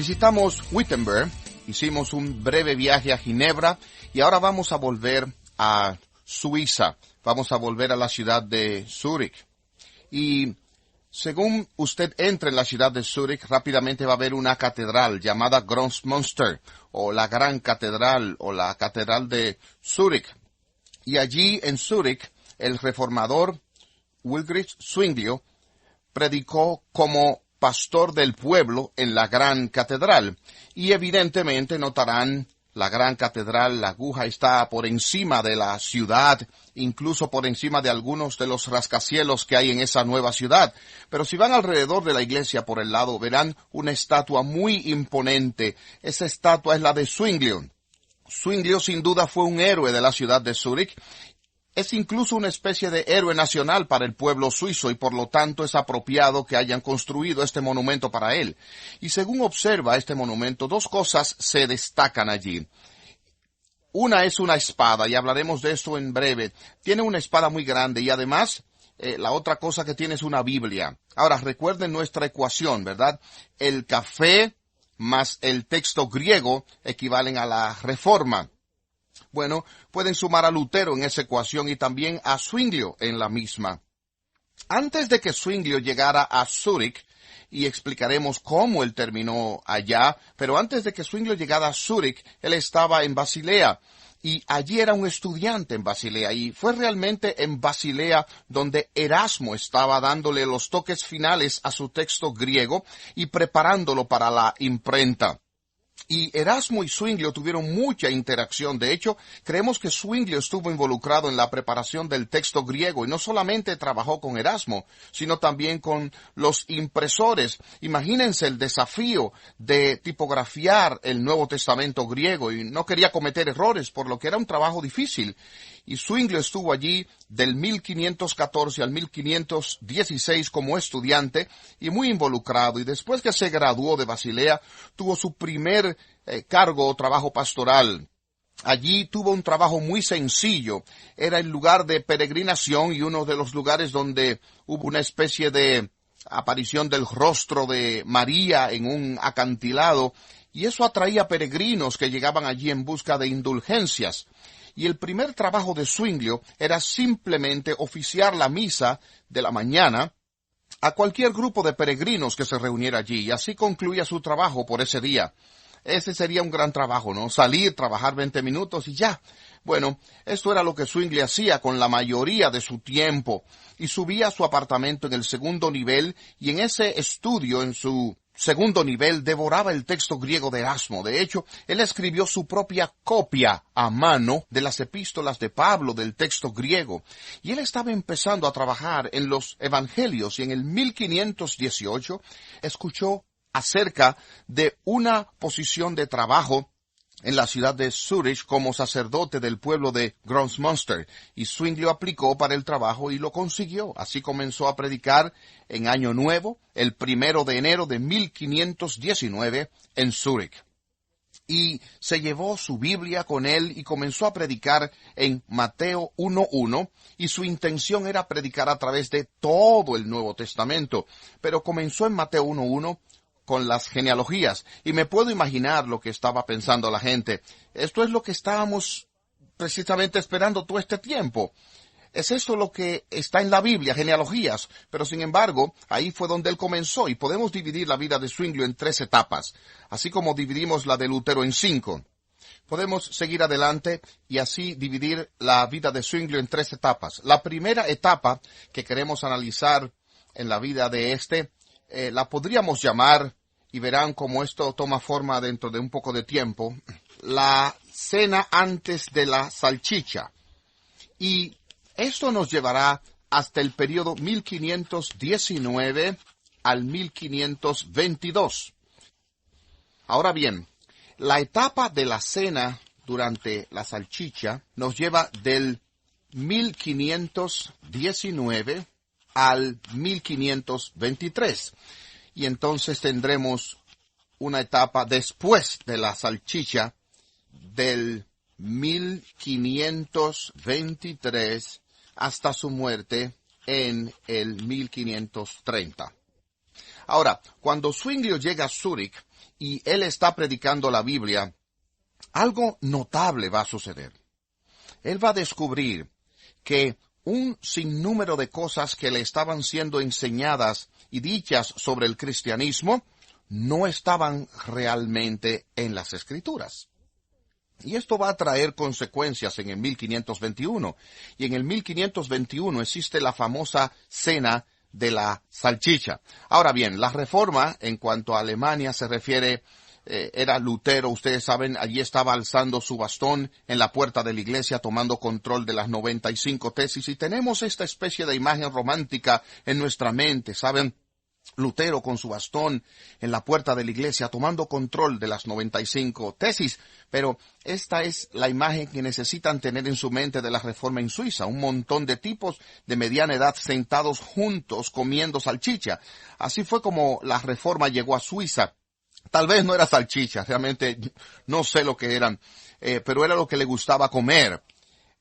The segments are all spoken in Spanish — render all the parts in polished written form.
Visitamos Wittenberg, hicimos un breve viaje a Ginebra y ahora vamos a volver a Suiza. Vamos a volver a la ciudad de Zúrich. Y según usted entre en la ciudad de Zúrich, rápidamente va a ver una catedral llamada Großmünster, o la Gran Catedral, o la Catedral de Zúrich. Y allí en Zúrich, el reformador Wilfrid Zwinglio predicó como pastor del pueblo en la Gran Catedral. Y evidentemente notarán la Gran Catedral, la aguja está por encima de la ciudad, incluso por encima de algunos de los rascacielos que hay en esa nueva ciudad. Pero si van alrededor de la iglesia por el lado, verán una estatua muy imponente. Esa estatua es la de Zwinglio. Zwinglio sin duda fue un héroe de la ciudad de Zúrich. Es incluso una especie de héroe nacional para el pueblo suizo y por lo tanto es apropiado que hayan construido este monumento para él. Y según observa este monumento, dos cosas se destacan allí. Una es una espada, y hablaremos de esto en breve. Tiene una espada muy grande y además la otra cosa que tiene es una Biblia. Ahora recuerden nuestra ecuación, ¿verdad? El café más el texto griego equivalen a la Reforma. Bueno, pueden sumar a Lutero en esa ecuación y también a Zwinglio en la misma. Antes de que Zwinglio llegara a Zúrich, y explicaremos cómo él terminó allá, pero antes de que Zwinglio llegara a Zúrich, él estaba en Basilea, y allí era un estudiante en Basilea, y fue realmente en Basilea donde Erasmo estaba dándole los toques finales a su texto griego y preparándolo para la imprenta. Y Erasmo y Zwinglio tuvieron mucha interacción. De hecho, creemos que Zwinglio estuvo involucrado en la preparación del texto griego y no solamente trabajó con Erasmo, sino también con los impresores. Imagínense el desafío de tipografiar el Nuevo Testamento griego y no quería cometer errores, por lo que era un trabajo difícil. Y Zwinglio estuvo allí del 1514 al 1516 como estudiante y muy involucrado. Y después que se graduó de Basilea, tuvo su primer cargo o trabajo pastoral. Allí tuvo un trabajo muy sencillo. Era el lugar de peregrinación y uno de los lugares donde hubo una especie de aparición del rostro de María en un acantilado. Y eso atraía peregrinos que llegaban allí en busca de indulgencias. Y el primer trabajo de Zwinglio era simplemente oficiar la misa de la mañana a cualquier grupo de peregrinos que se reuniera allí, y así concluía su trabajo por ese día. Ese sería un gran trabajo, ¿no? Salir, trabajar 20 minutos y ya. Bueno, esto era lo que Zwinglio hacía con la mayoría de su tiempo, y subía a su apartamento en el segundo nivel, y en ese estudio, en su segundo nivel, devoraba el texto griego de Erasmo. De hecho, él escribió su propia copia a mano de las epístolas de Pablo del texto griego. Y él estaba empezando a trabajar en los evangelios y en el 1518 escuchó acerca de una posición de trabajo en la ciudad de Zúrich como sacerdote del pueblo de Großmünster, y Zwinglio aplicó para el trabajo y lo consiguió. Así comenzó a predicar en Año Nuevo, el 1 de enero de 1519, en Zúrich. Y se llevó su Biblia con él y comenzó a predicar en Mateo 1:1, y su intención era predicar a través de todo el Nuevo Testamento. Pero comenzó en Mateo 1:1, con las genealogías, y me puedo imaginar lo que estaba pensando la gente. Esto es lo que estábamos precisamente esperando todo este tiempo. Es eso lo que está en la Biblia, genealogías, pero sin embargo, ahí fue donde él comenzó, y podemos dividir la vida de Zwinglio en 3 etapas, así como dividimos la de Lutero en 5. Podemos seguir adelante y así dividir la vida de Zwinglio en 3 etapas. La primera etapa que queremos analizar en la vida de la podríamos llamar, y verán cómo esto toma forma dentro de un poco de tiempo, la cena antes de la salchicha. Y esto nos llevará hasta el periodo 1519 al 1522. Ahora bien, la etapa de la cena durante la salchicha nos lleva del 1519 al 1523. Y entonces tendremos una etapa después de la salchicha del 1523 hasta su muerte en el 1530. Ahora, cuando Zwinglio llega a Zúrich y él está predicando la Biblia, algo notable va a suceder. Él va a descubrir que un sinnúmero de cosas que le estaban siendo enseñadas y dichas sobre el cristianismo no estaban realmente en las Escrituras. Y esto va a traer consecuencias en el 1521. Y en el 1521 existe la famosa cena de la salchicha. Ahora bien, la reforma en cuanto a Alemania se refiere, era Lutero, ustedes saben, allí estaba alzando su bastón en la puerta de la iglesia, tomando control de las 95 tesis, y tenemos esta especie de imagen romántica en nuestra mente, ¿saben? Lutero con su bastón en la puerta de la iglesia, tomando control de las 95 tesis, pero esta es la imagen que necesitan tener en su mente de la reforma en Suiza, un montón de tipos de mediana edad sentados juntos comiendo salchicha. Así fue como la reforma llegó a Suiza. Tal vez no era salchicha, realmente no sé lo que eran, pero era lo que le gustaba comer.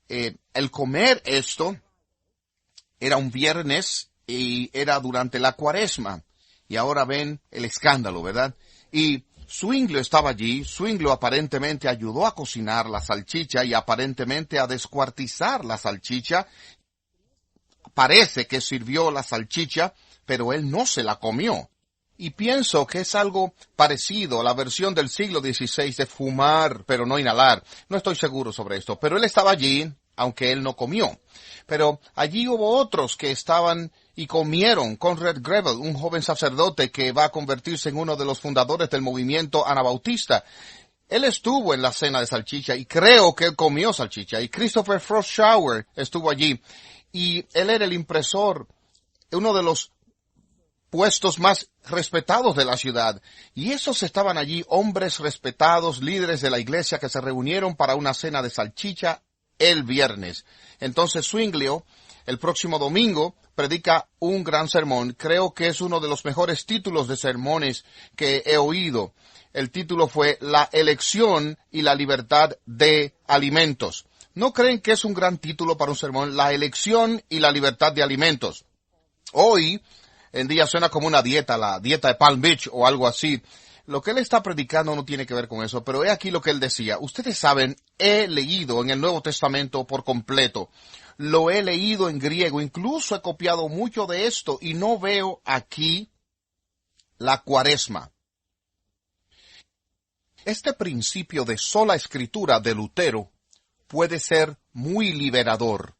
El comer esto era un viernes y era durante la Cuaresma. Y ahora ven el escándalo, ¿verdad? Y Zwinglio estaba allí. Zwinglio aparentemente ayudó a cocinar la salchicha y aparentemente a descuartizar la salchicha. Parece que sirvió la salchicha, pero él no se la comió. Y pienso que es algo parecido a la versión del siglo XVI de fumar, pero no inhalar. No estoy seguro sobre esto, pero él estaba allí, aunque él no comió. Pero allí hubo otros que estaban y comieron. Conrad Grebel, un joven sacerdote que va a convertirse en uno de los fundadores del movimiento anabautista. Él estuvo en la cena de salchicha y creo que él comió salchicha. Y Christopher Froschauer estuvo allí. Y él era el impresor, uno de los puestos más respetados de la ciudad. Y esos estaban allí, hombres respetados, líderes de la iglesia que se reunieron para una cena de salchicha el viernes. Entonces Zwinglio, el próximo domingo, predica un gran sermón. Creo que es uno de los mejores títulos de sermones que he oído. El título fue La elección y la libertad de alimentos. ¿No creen que es un gran título para un sermón? La elección y la libertad de alimentos. Hoy en día suena como una dieta, la dieta de Palm Beach o algo así. Lo que él está predicando no tiene que ver con eso, pero he aquí lo que él decía. Ustedes saben, he leído en el Nuevo Testamento por completo. Lo he leído en griego, incluso he copiado mucho de esto y no veo aquí la Cuaresma. Este principio de sola escritura de Lutero puede ser muy liberador.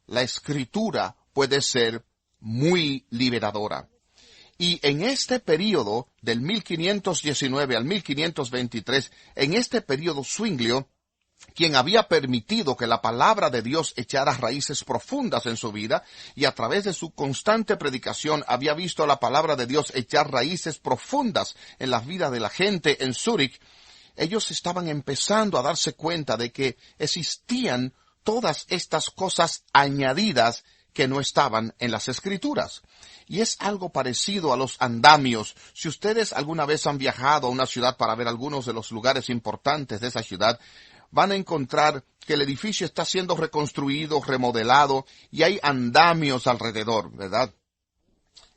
La escritura puede ser muy liberadora. Y en este periodo, del 1519 al 1523, en este periodo Zwinglio, quien había permitido que la palabra de Dios echara raíces profundas en su vida, y a través de su constante predicación había visto a la palabra de Dios echar raíces profundas en la vida de la gente en Zúrich, ellos estaban empezando a darse cuenta de que existían todas estas cosas añadidas que no estaban en las Escrituras. Y es algo parecido a los andamios. Si ustedes alguna vez han viajado a una ciudad para ver algunos de los lugares importantes de esa ciudad, van a encontrar que el edificio está siendo reconstruido, remodelado, y hay andamios alrededor, ¿verdad?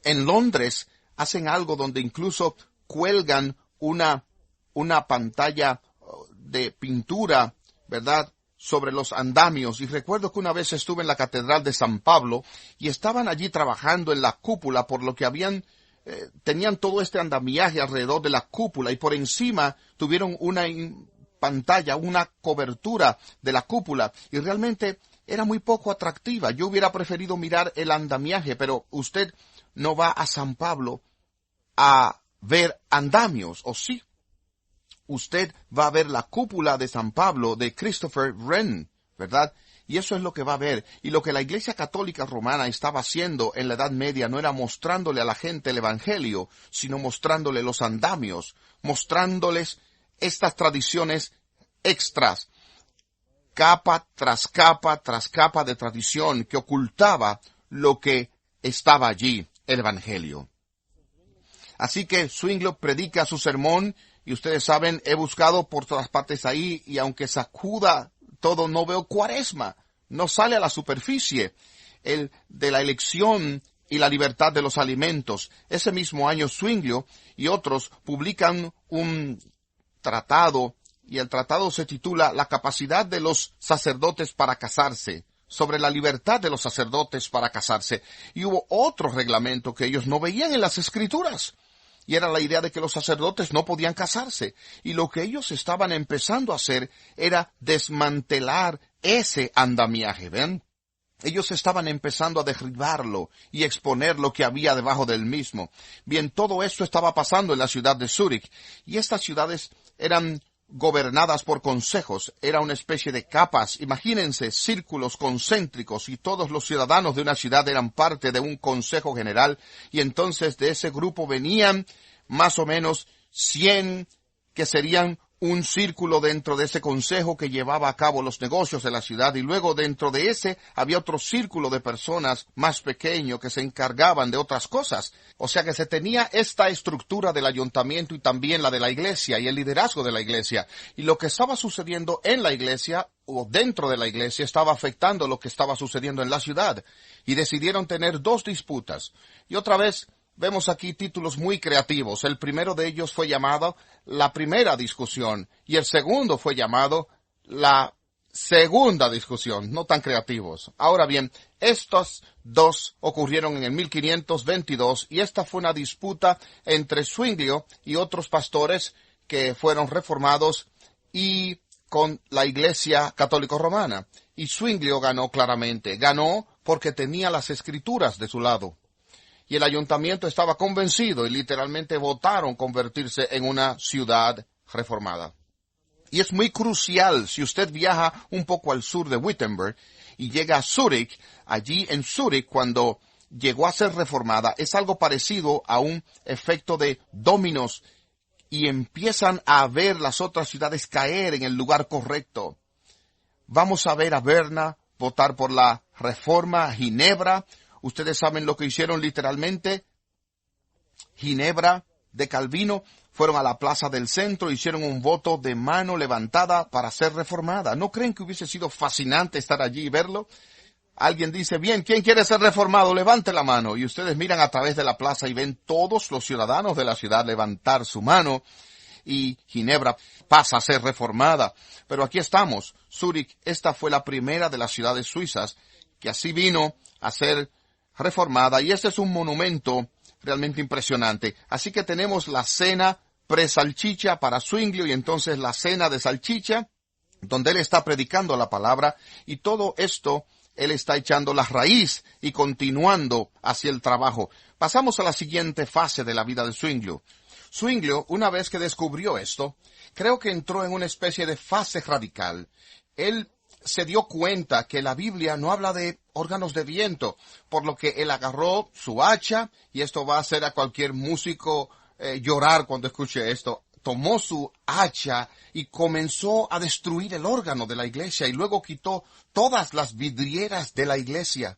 En Londres hacen algo donde incluso cuelgan una pantalla de pintura, ¿verdad?, sobre los andamios. Y recuerdo que una vez estuve en la Catedral de San Pablo y estaban allí trabajando en la cúpula, por lo que tenían todo este andamiaje alrededor de la cúpula, y por encima tuvieron una pantalla, una cobertura de la cúpula, y realmente era muy poco atractiva. Yo hubiera preferido mirar el andamiaje, pero usted no va a San Pablo a ver andamios, ¿o sí? Usted va a ver la cúpula de San Pablo de Christopher Wren, ¿verdad? Y eso es lo que va a ver. Y lo que la Iglesia Católica Romana estaba haciendo en la Edad Media no era mostrándole a la gente el Evangelio, sino mostrándole los andamios, mostrándoles estas tradiciones extras, capa tras capa tras capa de tradición que ocultaba lo que estaba allí, el Evangelio. Así que Zwinglio predica su sermón, y ustedes saben, he buscado por todas partes ahí, y aunque sacuda todo, no veo Cuaresma, no sale a la superficie. El de la elección y la libertad de los alimentos. Ese mismo año Zwinglio y otros publican un tratado, y el tratado se titula La capacidad de los sacerdotes para casarse, sobre la libertad de los sacerdotes para casarse. Y hubo otro reglamento que ellos no veían en las Escrituras, y era la idea de que los sacerdotes no podían casarse. Y lo que ellos estaban empezando a hacer era desmantelar ese andamiaje, ¿ven? Ellos estaban empezando a derribarlo y exponer lo que había debajo del mismo. Bien, todo esto estaba pasando en la ciudad de Zúrich, y estas ciudades eran gobernadas por consejos. Era una especie de capas, imagínense, círculos concéntricos, y todos los ciudadanos de una ciudad eran parte de un consejo general, y entonces de ese grupo venían más o menos 100 que serían un círculo dentro de ese consejo que llevaba a cabo los negocios de la ciudad, y luego dentro de ese había otro círculo de personas más pequeño que se encargaban de otras cosas. O sea que se tenía esta estructura del ayuntamiento y también la de la iglesia y el liderazgo de la iglesia. Y lo que estaba sucediendo en la iglesia o dentro de la iglesia estaba afectando lo que estaba sucediendo en la ciudad. Y decidieron tener dos disputas. Y otra vez vemos aquí títulos muy creativos. El primero de ellos fue llamado La Primera Discusión y el segundo fue llamado La Segunda Discusión. No tan creativos. Ahora bien, estos dos ocurrieron en el 1522 y esta fue una disputa entre Zwinglio y otros pastores que fueron reformados y con la Iglesia Católica Romana. Y Zwinglio ganó claramente. Ganó porque tenía las Escrituras de su lado. Y el ayuntamiento estaba convencido y literalmente votaron convertirse en una ciudad reformada. Y es muy crucial, si usted viaja un poco al sur de Wittenberg y llega a Zúrich, allí en Zúrich, cuando llegó a ser reformada, es algo parecido a un efecto de dominos, y empiezan a ver las otras ciudades caer en el lugar correcto. Vamos a ver a Berna votar por la reforma, Ginebra. Ustedes saben lo que hicieron literalmente. Ginebra de Calvino fueron a la plaza del centro, hicieron un voto de mano levantada para ser reformada. ¿No creen que hubiese sido fascinante estar allí y verlo? Alguien dice, bien, ¿quién quiere ser reformado? Levante la mano. Y ustedes miran a través de la plaza y ven todos los ciudadanos de la ciudad levantar su mano. Y Ginebra pasa a ser reformada. Pero aquí estamos, Zúrich, esta fue la primera de las ciudades suizas que así vino a ser reformada, y este es un monumento realmente impresionante. Así que tenemos la cena pre-salchicha para Zwinglio y entonces la cena de salchicha, donde él está predicando la palabra, y todo esto él está echando la raíz y continuando hacia el trabajo. Pasamos a la siguiente fase de la vida de Zwinglio. Zwinglio, una vez que descubrió esto, creo que entró en una especie de fase radical. Él se dio cuenta que la Biblia no habla de órganos de viento, por lo que él agarró su hacha, y esto va a hacer a cualquier músico llorar cuando escuche esto. Tomó su hacha y comenzó a destruir el órgano de la iglesia, y luego quitó todas las vidrieras de la iglesia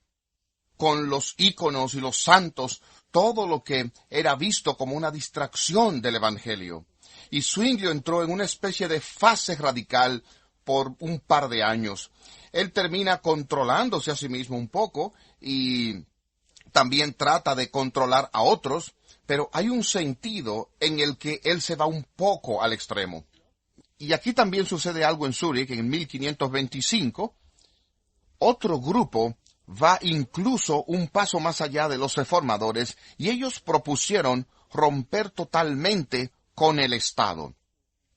con los íconos y los santos, todo lo que era visto como una distracción del evangelio. Y Zwinglio entró en una especie de fase radical por un par de años. Él termina controlándose a sí mismo un poco y también trata de controlar a otros, pero hay un sentido en el que él se va un poco al extremo. Y aquí también sucede algo en Zúrich, en 1525. Otro grupo va incluso un paso más allá de los reformadores, y ellos propusieron romper totalmente con el Estado.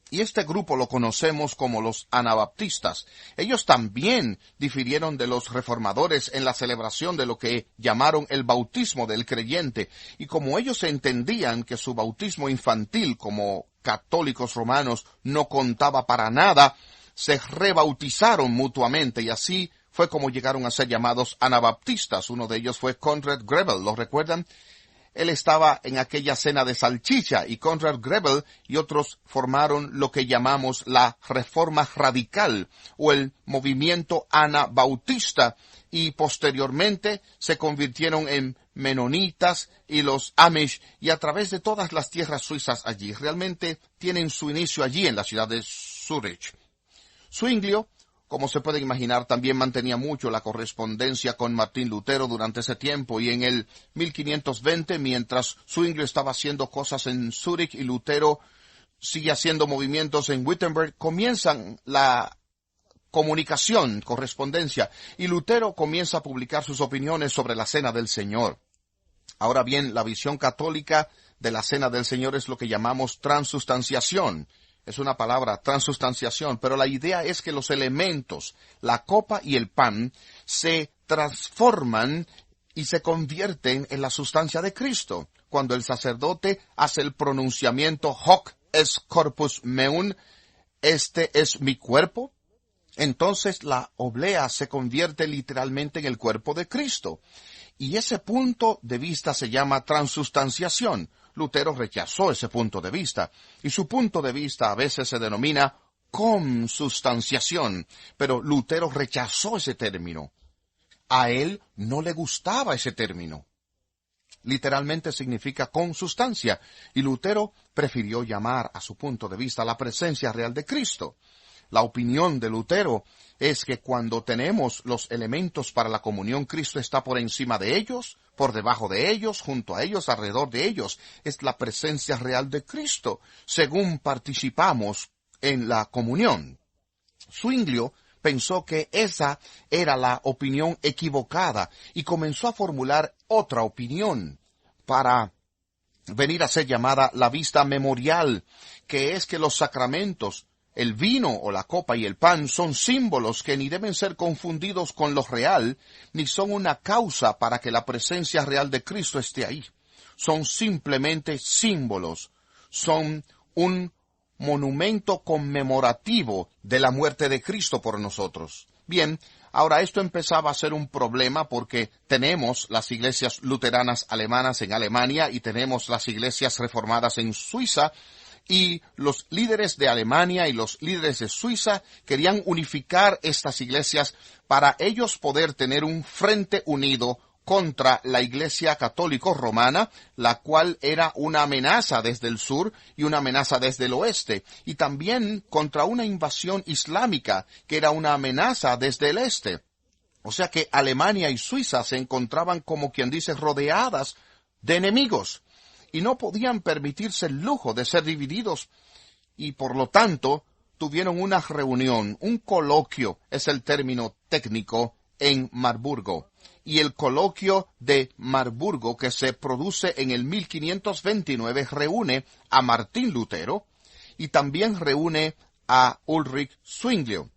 Y este grupo lo conocemos como los anabaptistas. Ellos también difirieron de los reformadores en la celebración de lo que llamaron el bautismo del creyente. Y como ellos entendían que su bautismo infantil como católicos romanos no contaba para nada, se rebautizaron mutuamente, y así fue como llegaron a ser llamados anabaptistas. Uno de ellos fue Conrad Grebel, ¿lo recuerdan? Él estaba en aquella cena de salchicha, y Conrad Grebel y otros formaron lo que llamamos la Reforma Radical o el movimiento anabautista, y posteriormente se convirtieron en menonitas y los Amish, y a través de todas las tierras suizas allí. Realmente tienen su inicio allí en la ciudad de Zúrich. Zwinglio como se pueden imaginar, también mantenía mucho la correspondencia con Martín Lutero durante ese tiempo, y en el 1520, mientras Zwinglio estaba haciendo cosas en Zúrich y Lutero sigue haciendo movimientos en Wittenberg, comienzan la comunicación, correspondencia, y Lutero comienza a publicar sus opiniones sobre la Cena del Señor. Ahora bien, la visión católica de la Cena del Señor es lo que llamamos transustanciación. Es una palabra, transustanciación, pero la idea es que los elementos, la copa y el pan, se transforman y se convierten en la sustancia de Cristo. Cuando el sacerdote hace el pronunciamiento hoc est corpus meum, este es mi cuerpo, entonces la oblea se convierte literalmente en el cuerpo de Cristo. Y ese punto de vista se llama transustanciación. Lutero rechazó ese punto de vista, y su punto de vista a veces se denomina consustanciación, pero Lutero rechazó ese término. A él no le gustaba ese término. Literalmente significa consustancia, y Lutero prefirió llamar a su punto de vista la presencia real de Cristo. La opinión de Lutero es que cuando tenemos los elementos para la comunión, Cristo está por encima de ellos, por debajo de ellos, junto a ellos, alrededor de ellos. Es la presencia real de Cristo, según participamos en la comunión. Zwinglio pensó que esa era la opinión equivocada y comenzó a formular otra opinión para venir a ser llamada la vista memorial, que es que los sacramentos, el vino o la copa y el pan son símbolos que ni deben ser confundidos con lo real, ni son una causa para que la presencia real de Cristo esté ahí. Son simplemente símbolos, son un monumento conmemorativo de la muerte de Cristo por nosotros. Bien, ahora esto empezaba a ser un problema porque tenemos las iglesias luteranas alemanas en Alemania y tenemos las iglesias reformadas en Suiza, y los líderes de Alemania y los líderes de Suiza querían unificar estas iglesias para ellos poder tener un frente unido contra la Iglesia católica romana, la cual era una amenaza desde el sur y una amenaza desde el oeste, y también contra una invasión islámica, que era una amenaza desde el este. O sea que Alemania y Suiza se encontraban, como quien dice, rodeadas de enemigos, y no podían permitirse el lujo de ser divididos, y por lo tanto tuvieron una reunión, un coloquio, es el término técnico, en Marburgo. Y el coloquio de Marburgo, que se produce en el 1529, reúne a Martín Lutero y también reúne a Ulrich Zwinglio.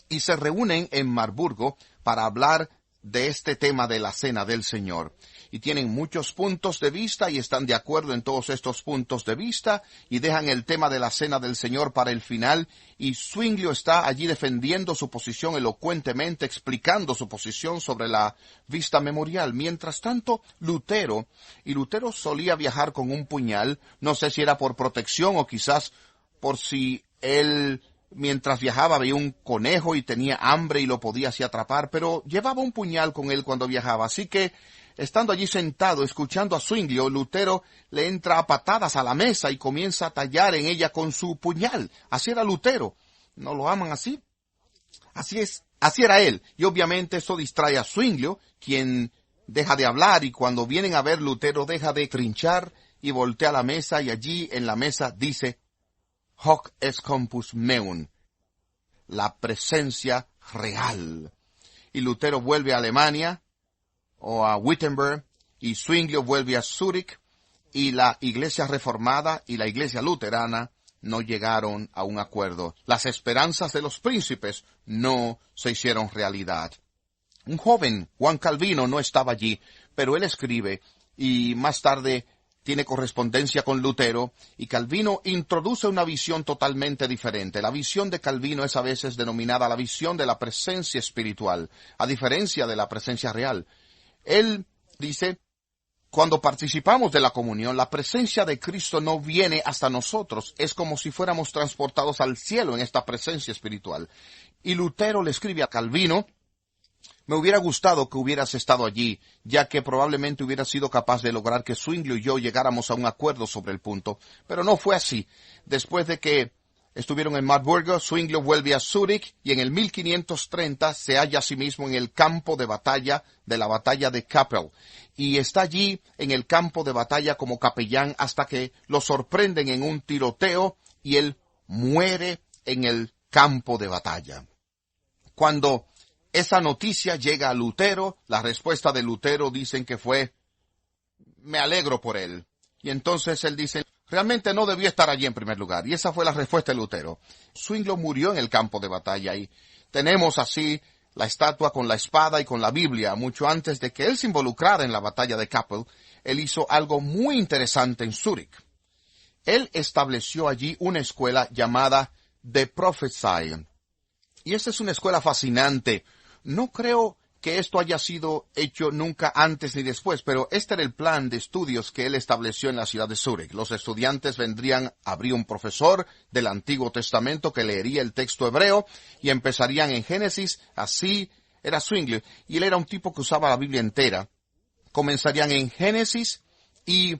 Y se reúnen en Marburgo para hablar de este tema de la Cena del Señor. Y tienen muchos puntos de vista y están de acuerdo en todos estos puntos de vista y dejan el tema de la Cena del Señor para el final, y Zwinglio está allí defendiendo su posición elocuentemente, explicando su posición sobre la vista memorial. Mientras tanto, Lutero solía viajar con un puñal, no sé si era por protección o quizás por si él mientras viajaba veía un conejo y tenía hambre y lo podía así atrapar, pero llevaba un puñal con él cuando viajaba. Así que, estando allí sentado, escuchando a Zwinglio, Lutero le entra a patadas a la mesa y comienza a tallar en ella con su puñal. Así era Lutero. ¿No lo aman así? Así es, así era él. Y obviamente eso distrae a Zwinglio, quien deja de hablar, y cuando vienen a ver, Lutero deja de trinchar y voltea a la mesa, y allí en la mesa dice: Hoc est corpus meum, la presencia real. Y Lutero vuelve a Alemania, o a Wittenberg, y Zwinglio vuelve a Zúrich, y la iglesia reformada y la iglesia luterana no llegaron a un acuerdo. Las esperanzas de los príncipes no se hicieron realidad. Un joven, Juan Calvino, no estaba allí, pero él escribe, y más tarde tiene correspondencia con Lutero, y Calvino introduce una visión totalmente diferente. La visión de Calvino es a veces denominada la visión de la presencia espiritual, a diferencia de la presencia real. Él dice: cuando participamos de la comunión, la presencia de Cristo no viene hasta nosotros, es como si fuéramos transportados al cielo en esta presencia espiritual. Y Lutero le escribe a Calvino: me hubiera gustado que hubieras estado allí, ya que probablemente hubieras sido capaz de lograr que Zwinglio y yo llegáramos a un acuerdo sobre el punto. Pero no fue así. Después de que estuvieron en Marburgo, Zwinglio vuelve a Zúrich y en el 1530 se halla a sí mismo en el campo de batalla de la batalla de Kappel. Y está allí en el campo de batalla como capellán hasta que lo sorprenden en un tiroteo y él muere en el campo de batalla. Cuando esa noticia llega a Lutero, la respuesta de Lutero dicen que fue: me alegro por él. Y entonces él dice: realmente no debió estar allí en primer lugar. Y esa fue la respuesta de Lutero. Zwinglio murió en el campo de batalla y tenemos así la estatua con la espada y con la Biblia. Mucho antes de que él se involucrara en la batalla de Kappel, él hizo algo muy interesante en Zúrich. Él estableció allí una escuela llamada The Prophesy. Y esta es una escuela fascinante. No creo que esto haya sido hecho nunca antes ni después, pero este era el plan de estudios que él estableció en la ciudad de Zúrich. Los estudiantes habría un profesor del Antiguo Testamento que leería el texto hebreo y empezarían en Génesis. Así era Zwinglio, y él era un tipo que usaba la Biblia entera. Comenzarían en Génesis y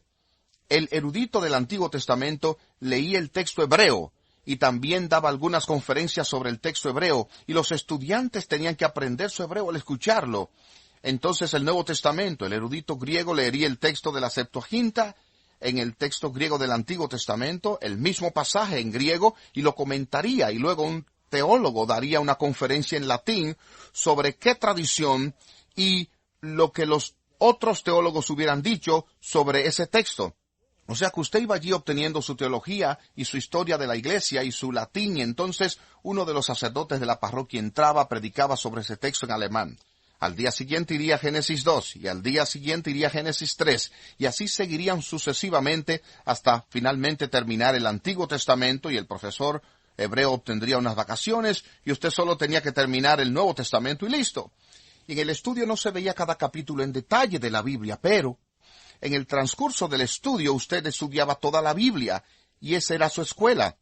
el erudito del Antiguo Testamento leía el texto hebreo y también daba algunas conferencias sobre el texto hebreo, y los estudiantes tenían que aprender su hebreo al escucharlo. Entonces el Nuevo Testamento, el erudito griego leería el texto de la Septuaginta en el texto griego del Antiguo Testamento, el mismo pasaje en griego, y lo comentaría, y luego un teólogo daría una conferencia en latín sobre qué tradición y lo que los otros teólogos hubieran dicho sobre ese texto. O sea que usted iba allí obteniendo su teología y su historia de la iglesia y su latín, y entonces uno de los sacerdotes de la parroquia entraba, predicaba sobre ese texto en alemán. Al día siguiente iría Génesis 2, y al día siguiente iría Génesis 3, y así seguirían sucesivamente hasta finalmente terminar el Antiguo Testamento, y el profesor hebreo obtendría unas vacaciones, y usted solo tenía que terminar el Nuevo Testamento y listo. Y en el estudio no se veía cada capítulo en detalle de la Biblia, pero en el transcurso del estudio usted estudiaba toda la Biblia, y esa era su escuela.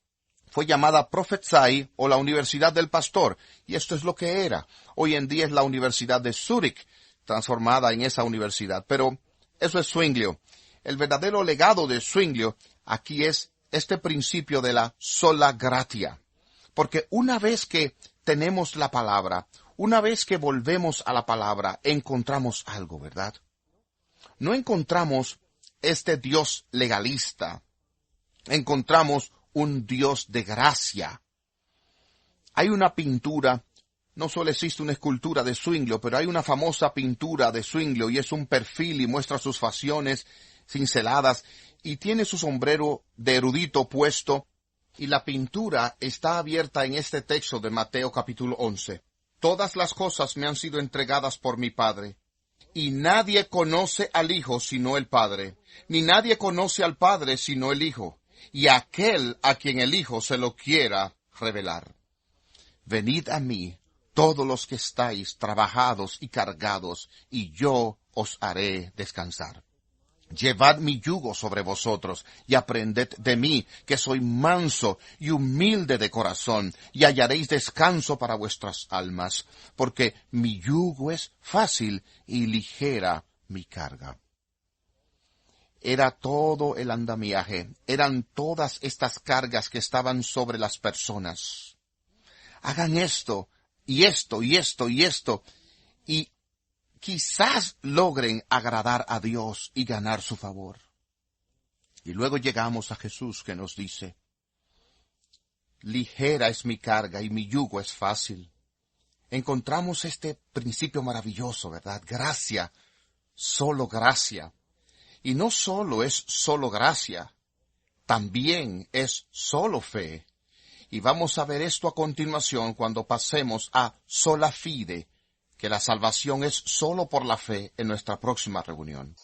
Fue llamada Prophesy o la Universidad del Pastor, y esto es lo que era. Hoy en día es la Universidad de Zúrich, transformada en esa universidad. Pero eso es Zwinglio. El verdadero legado de Zwinglio aquí es este principio de la sola gratia. Porque una vez que tenemos la palabra, una vez que volvemos a la palabra, encontramos algo, ¿verdad? No encontramos este Dios legalista. Encontramos un Dios de gracia. Hay una pintura, no solo existe una escultura de Zwinglio, pero hay una famosa pintura de Zwinglio, y es un perfil y muestra sus facciones cinceladas, y tiene su sombrero de erudito puesto, y la pintura está abierta en este texto de Mateo capítulo 11. Todas las cosas me han sido entregadas por mi Padre. Y nadie conoce al Hijo sino el Padre, ni nadie conoce al Padre sino el Hijo, y aquel a quien el Hijo se lo quiera revelar. Venid a mí, todos los que estáis trabajados y cargados, y yo os haré descansar. Llevad mi yugo sobre vosotros, y aprended de mí, que soy manso y humilde de corazón, y hallaréis descanso para vuestras almas, porque mi yugo es fácil y ligera mi carga. Era todo el andamiaje, eran todas estas cargas que estaban sobre las personas. Hagan esto, y esto, y esto, y esto, y quizás logren agradar a Dios y ganar su favor. Y luego llegamos a Jesús, que nos dice: ligera es mi carga y mi yugo es fácil. Encontramos este principio maravilloso, ¿verdad? Gracia, solo gracia. Y no solo es solo gracia, también es solo fe. Y vamos a ver esto a continuación cuando pasemos a sola fide, que la salvación es solo por la fe, en nuestra próxima reunión.